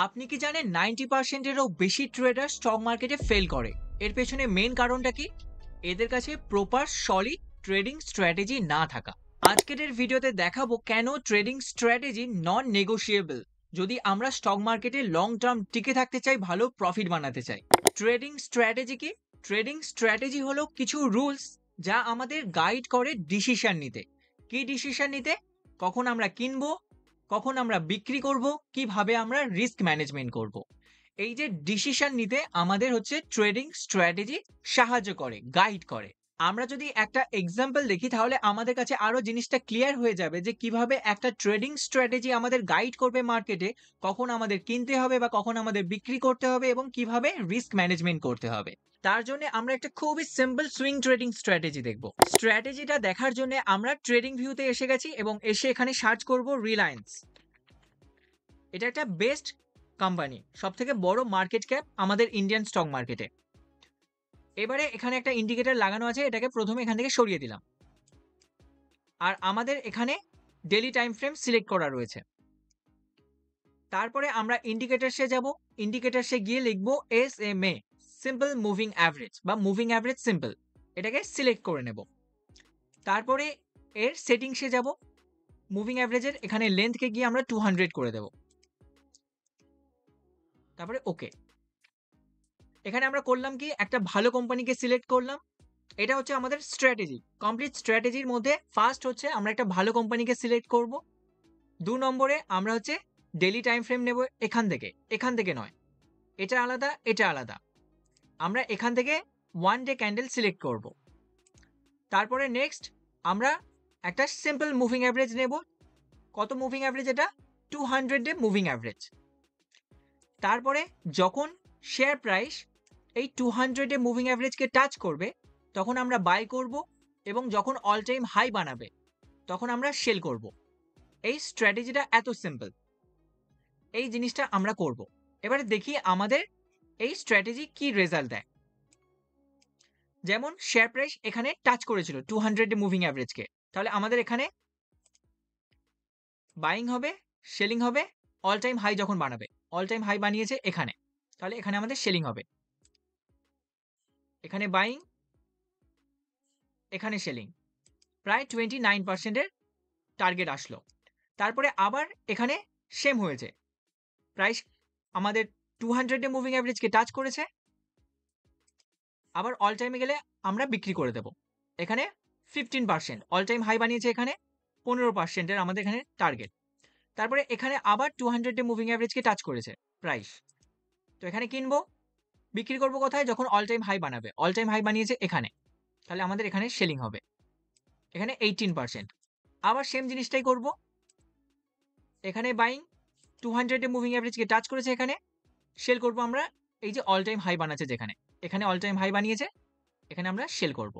আপনি কি জানেন 90% এরও বেশি ট্রেডার স্টক মার্কেটে ফেল করে? এর পেছনে মেইন কারণটা কি? এদের কাছে প্রপার সলিড ট্রেডিং স্ট্র্যাটেজি না থাকা। আজকের এর ভিডিওতে দেখাবো কেন ট্রেডিং স্ট্র্যাটেজি নন নেগোশিয়েবল যদি আমরা স্টক মার্কেটে লং টার্ম টিকে থাকতে চাই, ভালো প্রফিট বানাতে চাই। ট্রেডিং স্ট্র্যাটেজি কি? ট্রেডিং স্ট্র্যাটেজি হলো কিছু রুলস যা আমাদের গাইড করে ডিসিশন নিতে। কি ডিসিশন নিতে? কখন আমরা কিনবো, কখন আমরা বিক্রি করব, কিভাবে আমরা রিস্ক ম্যানেজমেন্ট করব। এই যে ডিসিশন নিতে আমাদের হচ্ছে ট্রেডিং স্ট্র্যাটেজি সাহায্য করে, গাইড করে। আমরা যদি একটা এক্সাম্পল দেখি তাহলে আমাদের কাছে আরো জিনিসটা ক্লিয়ার হয়ে যাবে যে কিভাবে একটা ট্রেডিং স্ট্র্যাটেজি আমাদের গাইড করবে মার্কেটে, কখন আমাদের কিনতে হবে বা কখন আমাদের বিক্রি করতে হবে এবং কিভাবে রিস্ক ম্যানেজমেন্ট করতে হবে। তার জন্য আমরা একটা খুবই সিম্পল সুইং ট্রেডিং স্ট্র্যাটেজি দেখব। স্ট্র্যাটেজিটা দেখার জন্য আমরা ট্রেডিং ভিউতে এসে গেছি এবং এসে এখানে সার্চ করব রিলায়েন্স। এটা একটা বেস্ট কোম্পানি, সব থেকে বড় মার্কেট ক্যাপ আমাদের ইন্ডিয়ান স্টক মার্কেটে। এবারে এখানে একটা ইন্ডিকেটর লাগানো আছে, এটাকে প্রথমে এখান থেকে সরিয়ে দিলাম। আর আমাদের এখানে ডেইলি টাইম ফ্রেম সিলেক্ট করা রয়েছে। তারপরে আমরা ইন্ডিকেটরসে যাব। ইন্ডিকেটরসে গিয়ে লিখবো SMA, সিম্পল মুভিং অ্যাভারেজ বা মুভিং অ্যাভারেজ সিম্পল। এটাকে সিলেক্ট করে নেব। তারপরে এর সেটিংসে যাব। মুভিং অ্যাভারেজের এখানে লেন্থকে গিয়ে আমরা 200 করে দেব। তারপরে ওকে। এখানে আমরা করলাম কি, একটা ভালো কোম্পানিকে সিলেক্ট করলাম। এটা হচ্ছে আমাদের স্ট্র্যাটেজি। কমপ্লিট স্ট্র্যাটেজির মধ্যে ফার্স্ট হচ্ছে আমরা একটা ভালো কোম্পানিকে সিলেক্ট করব। 2 নম্বরে আমরা হচ্ছে ডেইলি টাইম ফ্রেম নেব এখান থেকে নয়। এটা আলাদা, এটা আলাদা। আমরা এখান থেকে 1 ডে ক্যান্ডেল সিলেক্ট করব। তারপরে নেক্সট আমরা একটা সিম্পল মুভিং অ্যাভারেজ নেব। কত মুভিং অ্যাভারেজ? এটা 200 ডে মুভিং অ্যাভারেজ। তারপরে যখন শেয়ার প্রাইস এই 200 ডে মুভিং অ্যাভারেজকে টাচ করবে তখন আমরা বাই করব এবং যখন অল টাইম হাই বানাবে তখন আমরা সেল করব। এই স্ট্র্যাটেজিটা এত সিম্পল। এই জিনিসটা আমরা করব। এবারে দেখি আমাদের এই স্ট্র্যাটেজি কি রেজাল্ট দেয়। যেমন শেয়ার প্রাইস এখানে টাচ করেছিল 200 ডে মুভিং অ্যাভারেজকে, তাহলে আমাদের এখানে বাইং হবে, সেলিং হবে অল টাইম হাই যখন বানাবে। অল টাইম হাই বানিয়েছে এখানে, তাহলে এখানে আমাদের সেলিং হবে। এখানে বাইং, এখানে সেলিং। প্রায় 29% এর টার্গেট আসলো। তারপরে আবার এখানে সেম হয়েছে। প্রাইস আমাদের 200 ডে মুভিং অ্যাভারেজকে টাচ করেছে, আবার অল টাইমে গেলে আমরা বিক্রি করে দেব। এখানে 15% অল টাইম হাই বানিয়েছে, এখানে 15% এর আমাদের এখানে টার্গেট। তারপরে এখানে আবার 200 ডে মুভিং অ্যাভারেজকে টাচ করেছে প্রাইস, তো এখানে কিনবো। বিক্রি করব কোথায়? যখন অল টাইম হাই বানাবে। অল টাইম হাই বানিয়েছে এখানে, তাহলে আমাদের এখানে সেলিং হবে। এখানে 18%। আবার সেম জিনিসটাই করব। এখানে বাইং, 200 ডে মুভিং অ্যাভারেজকে টাচ করেছে, এখানে সেল করব আমরা। এই যে অল টাইম হাই বানাচ্ছে যেখানে, এখানে অল টাইম হাই বানিয়েছে, এখানে আমরা সেল করব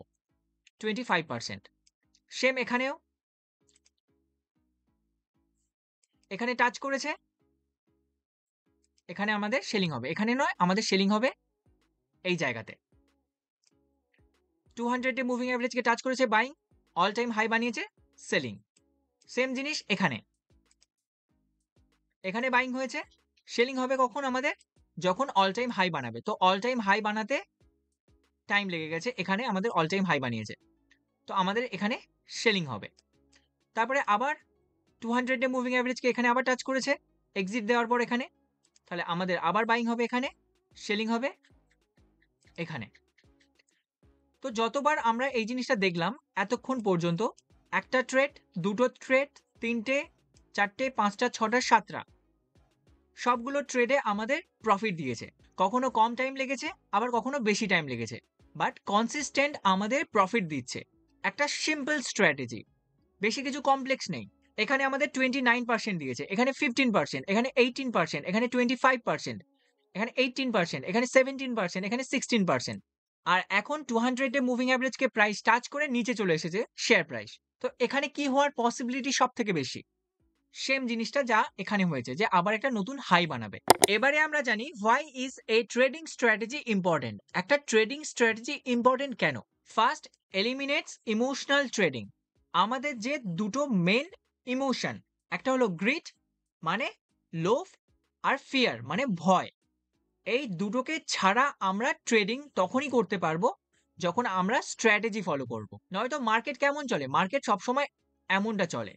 25%। সেম এখানেও, এখানে টাচ করেছে, এখানে আমাদের সেলিং হবে। এখানে নয়, আমাদের সেলিং হবে এই জায়গাতে। 200 ডে মুভিং অ্যাভারেজকে টাচ করেছে, বাইং, অল টাইম হাই বানিয়েছে, সেলিং। সেম জিনিস এখানে, এখানে বাইং হয়েছে, সেলিং হবে কখন আমাদের? যখন অল টাইম হাই বানাবে। তো অল টাইম হাই বানাতে টাইম লেগে গেছে, এখানে আমাদের অল টাইম হাই বানিয়েছে, তো আমাদের এখানে সেলিং হবে। তারপরে আবার 200 ডে মুভিং অ্যাভারেজকে এখানে আবার টাচ করেছে, এক্সিট দেওয়ার পর এখানে, তাহলে আমাদের আবার বাইং হবে, এখানে সেলিং হবে এখানে। তো যতবার আমরা এই জিনিসটা দেখলাম এতক্ষণ পর্যন্ত, একটা ট্রেড, দুটো ট্রেড, তিনটে, চারটে, পাঁচটা, ছটা, সাতটা, সবগুলো ট্রেডে আমাদের প্রফিট দিয়েছে। কখনো কম টাইম লেগেছে, আবার কখনো বেশি টাইম লেগেছে, বাট কনসিস্টেন্ট আমাদের প্রফিট দিচ্ছে। একটা সিম্পল স্ট্র্যাটেজি, বেশি কিছু কমপ্লেক্স নেই। এখানে আমাদের 29% দিয়েছে, এখানে 15%, এখানে 18%, এখানে 25%, এখানে 18%, এখানে 17%, এখানে 16%। আর এখন 200 ডে মুভিং অ্যাভারেজকে প্রাইস টাচ করে নিচে চলে এসেছে শেয়ার প্রাইস। তো এখানে কি হওয়ার পসিবিলিটি সব থেকে বেশি? সেম জিনিসটা যা এখানে হয়েছে, যে আবার একটা নতুন হাই বানাবে। এবারে আমরা জানি why is a trading strategy important. একটা ট্রেডিং স্ট্র্যাটেজি ইম্পর্টেন্ট কেন? First, eliminates emotional trading. আমাদের যে দুটো মেন ইমোশন, একটা হলো গ্রিড মানে লোভ, আর ফিয়ার মানে ভয়। এই দুটোকে ছাড়া আমরা ট্রেডিং তখনই করতে পারবো যখন আমরা স্ট্র্যাটেজি ফলো করব। নয়তো মার্কেট কেমন চলে? মার্কেট সবসময় এমনটা চলে,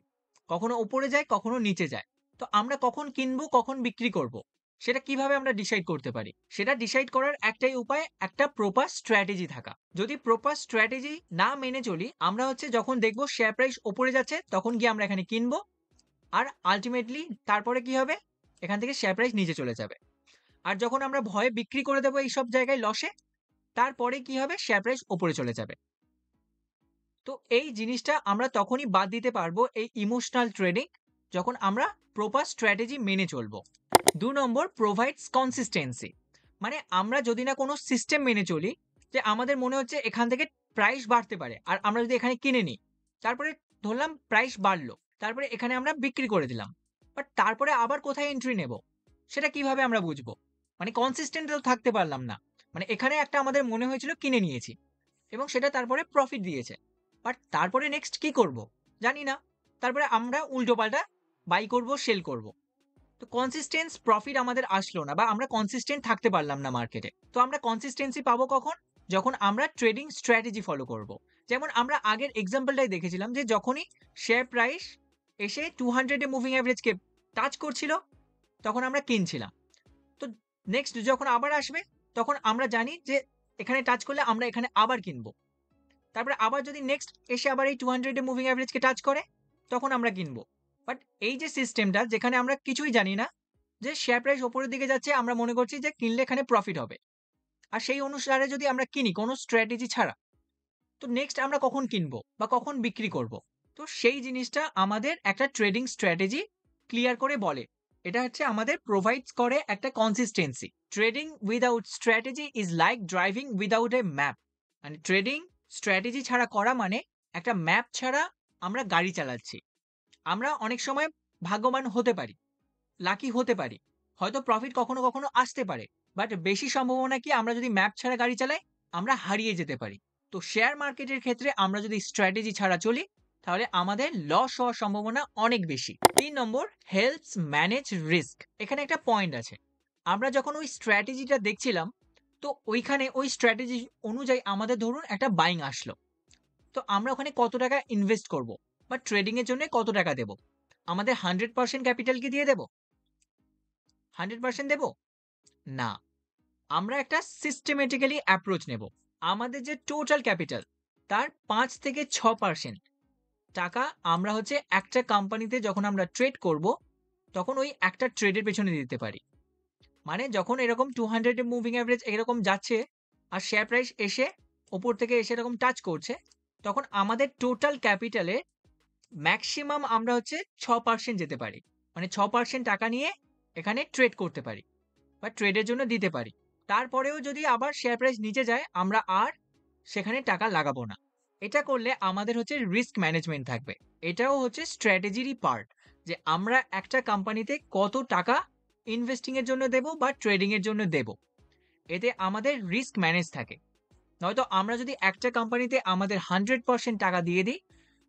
কখনো উপরে যায় কখনো নিচে যায়। তো আমরা কখন কিনবো কখন বিক্রি করব, সেটা কিভাবে আমরা ডিসাইড করতে পারি? সেটা ডিসাইড করার একটাই উপায়, একটা প্রপার স্ট্র্যাটেজি থাকা। যদি প্রপার স্ট্র্যাটেজি না মেনে চলি, আমরা হচ্ছে যখন দেখবো শেয়ার প্রাইস উপরে যাচ্ছে তখন গিয়ে আমরা এখানে কিনবো, আর আলটিমেটলি তারপরে কি হবে? এখান থেকে শেয়ার প্রাইস নিচে চলে যাবে। আর যখন আমরা ভয়ে বিক্রি করে দেবো এইসব জায়গায় লসে, তারপরে কি হবে? শেয়ার প্রাইস উপরে চলে যাবে। তো এই জিনিসটা আমরা তখনই বাদ দিতে পারবো, এই ইমোশনাল ট্রেডিং, যখন আমরা প্রপার স্ট্র্যাটেজি মেনে চলবো। ২ নম্বর, প্রোভাইডস কনসিস্টেন্সি। মানে আমরা যদি না কোনো সিস্টেম মেনে চলি, যে আমাদের মনে হচ্ছে এখান থেকে প্রাইস বাড়তে পারে, আর আমরা যদি এখানে কিনে নিই, তারপরে ধরলাম প্রাইস বাড়লো, তারপরে এখানে আমরা বিক্রি করে দিলাম, বাট তারপরে আবার কোথায় এন্ট্রি নেব? সেটা কিভাবে আমরা বুঝবো? মানে কনসিস্টেন্ট তো থাকতে পারলাম না। মানে এখানে একটা আমাদের মনে হয়েছিল কিনে নিয়েছি এবং সেটা তারপরে প্রফিট দিয়েছে, বাট তারপরে নেক্সট কি করব? জানি না। তারপরে আমরা উল্টোপাল্টা বাই করব, সেল করব। তো কনসিস্টেন্স প্রফিট আমাদের আসলো না, বা আমরা কনসিস্টেন্ট থাকতে পারলাম না মার্কেটে। তো আমরা কনসিস্টেন্সি পাবো কখন? যখন আমরা ট্রেডিং স্ট্র্যাটেজি ফলো করব। যেমন আমরা আগের এক্সাম্পলটাই দেখেছিলাম, যে যখনই শেয়ার প্রাইস এসে 200 এ মুভিং অ্যাভারেজকে টাচ করছিল, তখন আমরা কিনছিলাম। তো নেক্সট যখন আবার আসবে, তখন আমরা জানি যে এখানে টাচ করলে আমরা এখানে আবার কিনবো। তারপরে আবার যদি নেক্সট এসে আবার এই 200 এ মুভিং অ্যাভারেজকে টাচ করে, তখন আমরা কিনবো। বাট এই যে সিস্টেমটা, যেখানে আমরা কিছুই জানি না, যে শেয়ার প্রাইস উপরের দিকে যাচ্ছে, আমরা মনে করছি যে কিনলে এখানে প্রফিট হবে। আর সেই অনুসারে যদি আমরা কিনি কোনো স্ট্র্যাটেজি ছাড়া, তো নেক্সট আমরা কখন কিনবো বা কখন বিক্রি করব? তো সেই জিনিসটা আমাদের একটা ট্রেডিং স্ট্র্যাটেজি ক্লিয়ার করে বলে। এটা হচ্ছে আমাদের প্রোভাইডস করে একটা consistency. Trading without strategy is like driving without a map. মানে ট্রেডিং স্ট্র্যাটেজি ছাড়া করা মানে একটা ম্যাপ ছাড়া আমরা গাড়ি চালাচ্ছি। আমরা অনেক সময় ভাগ্যবান হতে পারি, লাকি হতে পারি, হয়তো প্রফিট কখনো কখনো আসতে পারে, বাট বেশি সম্ভাবনা কি আমরা যদি ম্যাপ ছাড়া গাড়ি চালাই, আমরা হারিয়ে যেতে পারি। তো শেয়ার মার্কেটের ক্ষেত্রে আমরা যদি স্ট্র্যাটেজি ছাড়া চলি, তাহলে আমাদের লস হওয়ার সম্ভাবনা অনেক বেশি। ৩ নম্বর, হেল্পস ম্যানেজ রিস্ক। এখানে একটা পয়েন্ট আছে। আমরা যখন ওই স্ট্র্যাটেজিটা দেখছিলাম, তো ওইখানে ওই স্ট্র্যাটেজি অনুযায়ী আমাদের ধরুন একটা বাইং আসলো। তো আমরা ওখানে কত টাকা ইনভেস্ট করব, বা ট্রেডিং এর জন্য কত টাকা দেব? আমাদের 100% ক্যাপিটাল কি দিয়ে দেব? 100% দেব? না। আমরা একটা সিস্টেমেটিক্যালি অ্যাপ্রোচ নেব। আমাদের যে টোটাল ক্যাপিটাল, তার ৫ থেকে ৬% টাকা আমরা হচ্ছে একটা কোম্পানিতে যখন আমরা ট্রেড করব, তখন ওই একটা ট্রেডের পেছনে দিতে পারি। মানে যখন এরকম 200 এর মুভিং এভারেজ এরকম যাচ্ছে, আর শেয়ার প্রাইস এসে উপর থেকে এসে এরকম টাচ করছে, তখন আমাদের টোটাল ক্যাপিটালে ম্যাক্সিমাম আমরা হচ্ছে ৬% যেতে পারি। মানে ৬% টাকা নিয়ে এখানে ট্রেড করতে পারি বা ট্রেডের জন্য দিতে পারি। তারপরেও যদি আবার শেয়ার প্রাইস নিচে যায়, আমরা আর সেখানে টাকা লাগাবো না। এটা করলে আমাদের হচ্ছে রিস্ক ম্যানেজমেন্ট থাকবে। এটাও হচ্ছে স্ট্র্যাটেজিরই পার্ট, যে আমরা একটা কোম্পানিতে কত টাকা ইনভেস্টিং এর জন্য দেব বা ট্রেডিং এর জন্য দেব। এতে আমাদের রিস্ক ম্যানেজ থাকে। নয়তো আমরা যদি একটা কোম্পানিতে আমাদের 100% টাকা দিয়ে দিই,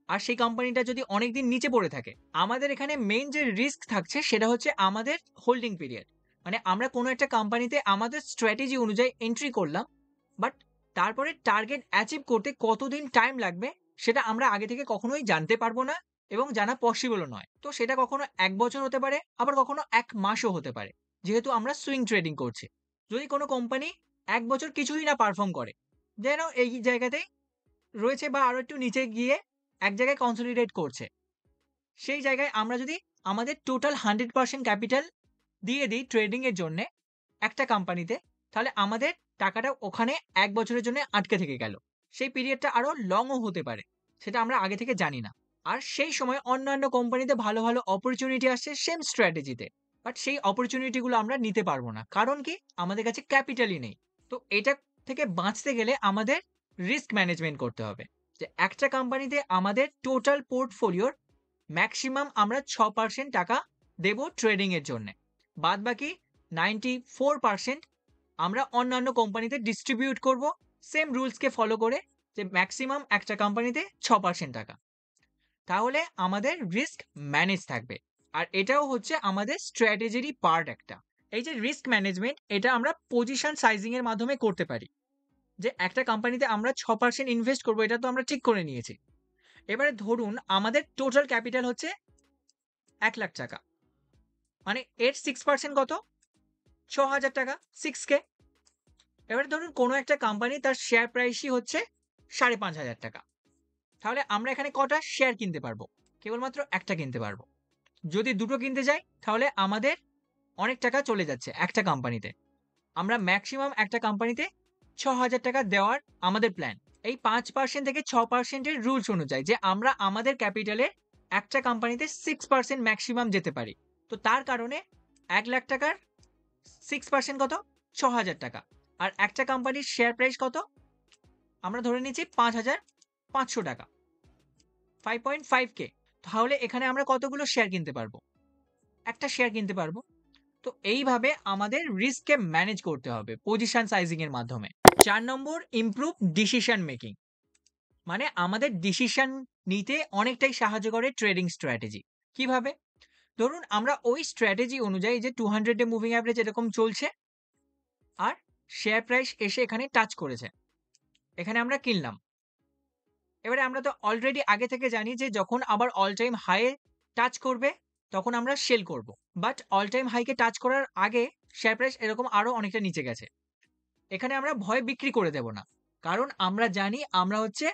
আর সেই কোম্পানিটা যদি অনেকদিন নিচে পড়ে থাকে, আমাদের এখানে মেইন যে রিস্ক থাকছে সেটা হচ্ছে আমাদের হোল্ডিং পিরিয়ড। মানে আমরা কোনো একটা কোম্পানিতে আমাদের স্ট্র্যাটেজি অনুযায়ী এন্ট্রি করলাম, বাট তারপরে টার্গেট অ্যাচিভ করতে কতদিন টাইম লাগবে, সেটা আমরা আগে থেকে কখনোই জানতে পারবো না, এবং জানা পসিবলও নয়। তো সেটা কখনো ১ বছর হতে পারে, আবার কখনো ১ মাসও হতে পারে, যেহেতু আমরা সুইং ট্রেডিং করছি। যদি কোনো কোম্পানি ১ বছর কিছুই না পারফর্ম করে, যেন এই জায়গাতেই রয়েছে বা আরো একটু নিচে গিয়ে এক জায়গায় কনসলিডেট করছে, সেই জায়গায় আমরা যদি আমাদের টোটাল 100% ক্যাপিটাল দিয়ে দিই ট্রেডিং এর জন্যে একটা কোম্পানিতে, তাহলে আমাদের টাকাটা ওখানে ১ বছরের জন্য আটকে থেকে গেল। সেই পিরিয়ডটা আরো লংও হতে পারে, সেটা আমরা আগে থেকে জানি না। আর সেই সময় অন্যান্য কোম্পানিতে ভালো, ভালো অপরচুনিটি আসছে সেম স্ট্র্যাটেজিতে। বাট সেই অপরচুনিটি গুলো আমরা নিতে পারবো না। কারণ কি? আমাদের কাছে ক্যাপিটালই নেই। তো এটা থেকে বাঁচতে গেলে আমাদের রিস্ক ম্যানেজমেন্ট করতে হবে। যে একটা কোম্পানিতে আমাদের টোটাল পোর্টফোলিওর ম্যাক্সিমাম আমরা ৬% টাকা দেব ট্রেডিং এর জন্যে। বাদবাকি 94% আমরা অন্যান্য কোম্পানিতে ডিস্ট্রিবিউট করব সেম রুলসকে ফলো করে, যে ম্যাক্সিমাম একটা কোম্পানিতে ৬% টাকা। তাহলে আমাদের রিস্ক ম্যানেজ থাকবে। আর এটাও হচ্ছে আমাদের স্ট্র্যাটেজিরই পার্ট একটা। এই যে রিস্ক ম্যানেজমেন্ট, এটা আমরা পজিশন সাইজিং এর মাধ্যমে করতে পারি। যে একটা কোম্পানিতে আমরা 6% ইনভেস্ট করব, এটা তো আমরা ঠিক করে নিয়েছি। এবারে ধরুন আমাদের টোটাল ক্যাপিটাল হচ্ছে 1,00,000 টাকা। মানে এর 6% কত? 6,000 টাকা, 6K। এবারে ধরুন কোনো একটা কোম্পানি তার শেয়ার প্রাইসই হচ্ছে 5,500 টাকা। তাহলে আমরা এখানে কটা শেয়ার কিনতে পারবো? কেবলমাত্র একটা কিনতে পারবো। যদি দুটো কিনতে যাই তাহলে আমাদের অনেক টাকা চলে যাচ্ছে একটা কোম্পানিতে। আমরা ম্যাক্সিমাম একটা কোম্পানিতে 6,000 টাকা দেওয়ার আমাদের প্ল্যান। এই 5% থেকে 6% এর রুলস অনুযায়ী যে আমরা আমাদের ক্যাপিটালে একটা কোম্পানিতে 6% ম্যাক্সিমাম যেতে পারি। তো তার কারণে 1,00,000 টাকার 6% কত? 6,000 টাকা। আর একটা কোম্পানির শেয়ার প্রাইস কত? আমরা ধরে নিচ্ছি 5,500 টাকা। 5.5K। তাহলে এখানে আমরা কতগুলো শেয়ার কিনতে পারবো? একটা শেয়ার কিনতে পারবো। তো এইভাবে আমাদের রিস্ককে ম্যানেজ করতে হবে পজিশন সাইজিং এর মাধ্যমে। 4 নম্বর, ইমপ্রুভ ডিসিশন মেকিং। মানে আমাদের ডিসিশন নিতে অনেকটাই সাহায্য করে ট্রেডিং স্ট্র্যাটেজি। কিভাবে? ধরুন আমরা ওই স্ট্র্যাটেজি অনুযায়ী যে 200 ডে মুভিং অ্যাভারেজ এরকম চলছে আর শেয়ার প্রাইস এসে এখানে টাচ করেছে। এখানে আমরা কিনলাম। এবারে আমরা তো অলরেডি আগে থেকে জানি যে যখন আবার অল টাইম হাই টাচ করবে তখন আমরা সেল করব। বাট অল টাইম হাইকে টাচ করার আগে শেয়ার প্রাইস এরকম আরো অনেকটা নিচে গেছে। এখানে আমরা ভয় বিক্রি করে দেব না। কারণ আমরা জানি আমরা হচ্ছে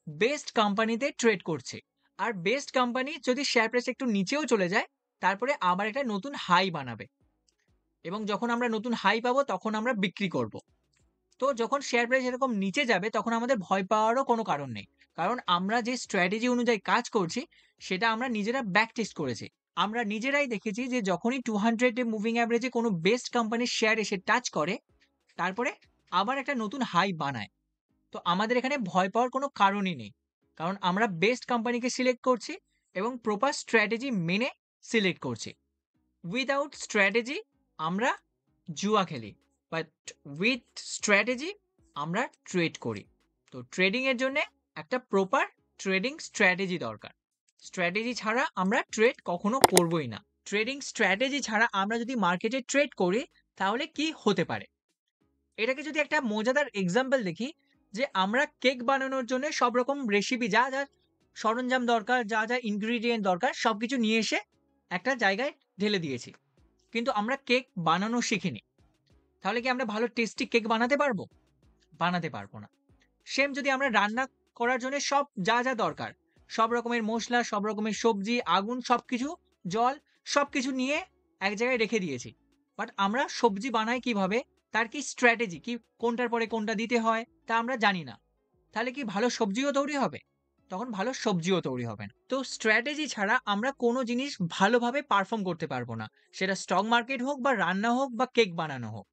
বেস্ট কোম্পানিতে ট্রেড করছি। আর বেস্ট কোম্পানি যদি শেয়ার প্রাইস একটু নিচেও চলে যায়, তারপরে আবার একটা নতুন হাই বানাবে। এবং যখন আমরা নতুন হাই পাবো তখন আমরা বিক্রি করব। তো যখন শেয়ার প্রাইস এরকম নিচে যাবে তখন আমাদের ভয় পাওয়ারও কোনো কারণ নেই। কারণ আমরা যে স্ট্র্যাটেজি অনুযায়ী কাজ করছি সেটা আমরা নিজেরা ব্যাক টেস্ট করেছি। আমরা নিজেরাই দেখেছি যে যখনই 200 ডে মুভিং অ্যাভারেজে কোনো বেস্ট কোম্পানির শেয়ার এসে টাচ করে, তারপরে আবার একটা নতুন হাই বানায়। তো আমাদের এখানে ভয় পাওয়ার কোনো কারণই নেই। কারণ আমরা বেস্ট কোম্পানিকে সিলেক্ট করছি এবং প্রপার স্ট্র্যাটেজি মেনে সিলেক্ট করছি। উইথআউট স্ট্র্যাটেজি আমরা জুয়া খেলি, বাট উইথ স্ট্র্যাটেজি আমরা ট্রেড করি। তো ট্রেডিং এর জন্য একটা প্রপার ট্রেডিং স্ট্র্যাটেজি দরকার। স্ট্র্যাটেজি ছাড়া আমরা ট্রেড কখনো করবই না। ট্রেডিং স্ট্র্যাটেজি ছাড়া আমরা যদি মার্কেটে ট্রেড করি তাহলে কি হতে পারে? এটাকে যদি একটা মজাদার এক্সাম্পল দেখি, যে আমরা কেক বানানোর জন্য সব রকম রেসিপি যা যা সরঞ্জাম দরকার, যা যা ইনগ্রিডিয়েন্ট দরকার সবকিছু নিয়ে এসে একটা জায়গায় ঢেলে দিয়েছি, কিন্তু আমরা কেক বানানো শিখিনি। তাহলে কি আমরা ভালো টেস্টি কেক বানাতে পারবো? বানাতে পারবো না। সেম যদি আমরা রান্না করার জন্য সব যা যা দরকার, সব রকমের মশলা, সব রকমের সবজি, আগুন, সবকিছু, জল, সবকিছু নিয়ে এক জায়গায় রেখে দিয়েছি, বাট আমরা সবজি বানাই কিভাবে, তার কি স্ট্র্যাটেজি কি, কোনটার পরে কোনটা দিতে হয় তা আমরা জানি না। তাহলে কি ভালো সবজিও তৈরি হবে? তখন ভালো সবজিও তৈরি হবে না। তো স্ট্র্যাটেজি ছাড়া আমরা কোনো জিনিস ভালোভাবে পারফর্ম করতে পারবো না। সেটা স্টক মার্কেট হোক বা রান্না হোক বা কেক বানানো হোক।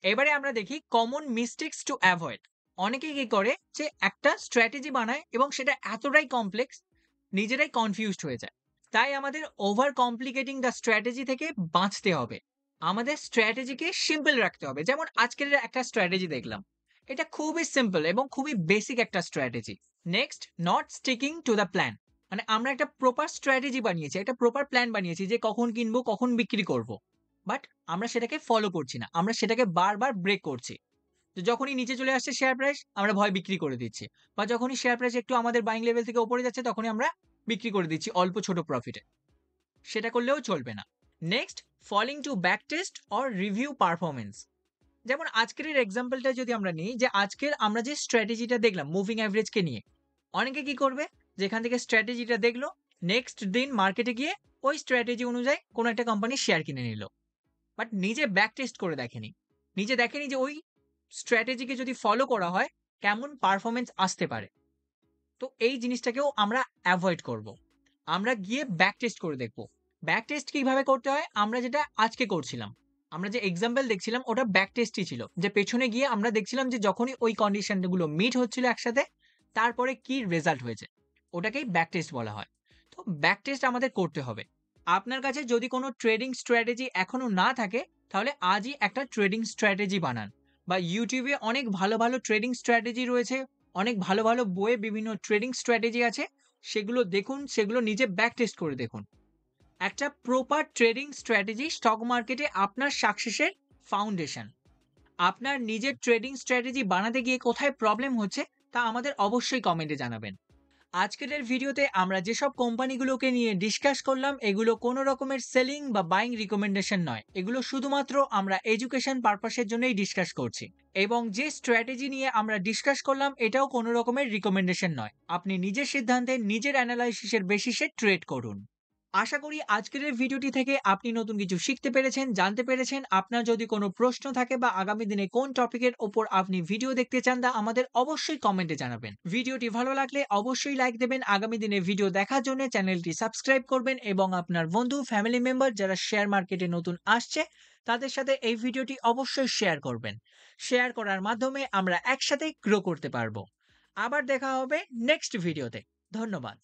এবারে আমরা দেখি কমন মিস্টেকস টু অ্যাভয়েড। অনেকে কি করে যে একটা স্ট্র্যাটেজি বানায় এবং সেটা এতটাই কমপ্লেক্স, নিজেরাই কনফিউজড হয়ে যায়। তাই আমাদের ওভার কমপ্লিকেটিং দ্য স্ট্র্যাটেজি থেকে বাঁচতে হবে। আমাদের স্ট্র্যাটেজিকে সিম্পল রাখতে হবে। যেমন আজকের একটা স্ট্র্যাটেজি দেখলাম। এটা খুবই সিম্পল এবং খুবই বেসিক একটা strategy. Next, not sticking to the plan. মানে আমরা একটা প্রপার স্ট্র্যাটেজি বানিয়েছি, একটা প্রপার প্ল্যান বানিয়েছি যে কখন কিনবো, কখন বিক্রি করব। বাট আমরা সেটাকে ফলো করছি না। আমরা সেটাকে বারবার ব্রেক করছি। তো যখনই নিচে চলে আসছে শেয়ার প্রাইস, আমরা ভয় বিক্রি করে দিচ্ছি। বা যখনই শেয়ার প্রাইস একটু আমাদের বাইং লেভেল থেকে উপরে যাচ্ছে তখনই আমরা বিক্রি করে দিচ্ছি অল্প ছোট প্রফিটে। সেটা করলেও চলবে না। Next, falling to back test or review performance. যেমন আজকের এক্সাম্পলটা যদি আমরা নিই, যে আজকের আমরা যে স্ট্র্যাটেজিটা দেখলাম মুভিং অ্যাভারেজকে নিয়ে, অনেকে কি করবে, যেখান থেকে স্ট্র্যাটেজিটা দেখলো, নেক্সট দিন মার্কেটে গিয়ে ওই স্ট্র্যাটেজি অনুযায়ী কোনো একটা কোম্পানির শেয়ার কিনে নিল। বাট নিজে ব্যাক টেস্ট করে দেখেনি। নিজে দেখেনি যে ওই স্ট্র্যাটেজিকে যদি ফলো করা হয় কেমন পারফরম্যান্স আসতে পারে। তো এই জিনিসটাকেও আমরা অ্যাভয়েড করব। আমরা গিয়ে ব্যাক টেস্ট করে দেখব। ব্যাক টেস্ট কিভাবে করতে হয়? আমরা যেটা আজকে করছিলাম, আমরা যে এক্সাম্পল দেখছিলাম ওটা ব্যাক টেস্টই ছিল। যে পেছনে গিয়ে আমরা দেখছিলাম যে যখনই ওই কন্ডিশনগুলো মিট হচ্ছিল একসাথে, তারপরে কি রেজাল্ট হয়েছে, ওটাকেই ব্যাক টেস্ট বলা হয়। তো ব্যাক টেস্ট আমাদের করতে হবে। আপনার কাছে যদি কোনো ট্রেডিং স্ট্র্যাটেজি এখনো না থাকে, তাহলে আজই একটা ট্রেডিং স্ট্র্যাটেজি বানান। বা ইউটিউবে অনেক ভালো ভালো ট্রেডিং স্ট্র্যাটেজি রয়েছে, অনেক ভালো ভালো বইয়ে বিভিন্ন ট্রেডিং স্ট্র্যাটেজি আছে, সেগুলো দেখুন, সেগুলো নিজে ব্যাক টেস্ট করে দেখুন। একটা প্রপার ট্রেডিং স্ট্র্যাটেজি স্টক মার্কেটে আপনার সাকসেসের ফাউন্ডেশন। আপনার নিজের ট্রেডিং স্ট্র্যাটেজি বানাতে গিয়ে কোথায় প্রবলেম হচ্ছে তা আমাদের অবশ্যই কমেন্টে জানাবেন। আজকের এই ভিডিওতে আমরা যেসব কোম্পানিগুলোকে নিয়ে ডিসকাস করলাম এগুলো কোনো রকমের সেলিং বা বাইং রিকমেন্ডেশন নয়, এগুলো শুধুমাত্র আমরা এডুকেশন পারপাসের জন্যই ডিসকাস করছি। এবং যে স্ট্র্যাটেজি নিয়ে আমরা ডিসকাস করলাম এটাও কোনো রকমের রিকমেন্ডেশন নয়, আপনি নিজের সিদ্ধান্তে নিজের অ্যানালাইসিসের বেসিসে ট্রেড করুন। আশা করি আজকের এই ভিডিওটি থেকে আপনি নতুন কিছু শিখতে পেরেছেন, জানতে পেরেছেন। আপনার যদি কোনো প্রশ্ন থাকে বা আগামী দিনে কোন টপিকের ওপর আপনি ভিডিও দেখতে চান তা আমাদের অবশ্যই কমেন্টে জানাবেন। ভিডিওটি ভালো লাগলে অবশ্যই লাইক দেবেন, আগামী দিনে ভিডিও দেখার জন্য চ্যানেলটি সাবস্ক্রাইব করবেন এবং আপনার বন্ধু ফ্যামিলি মেম্বার যারা শেয়ার মার্কেটে নতুন আসছে তাদের সাথে এই ভিডিওটি অবশ্যই শেয়ার করবেন। শেয়ার করার মাধ্যমে আমরা একসাথে গ্রো করতে পারবো। আবার দেখা হবে নেক্সট ভিডিওতে। ধন্যবাদ।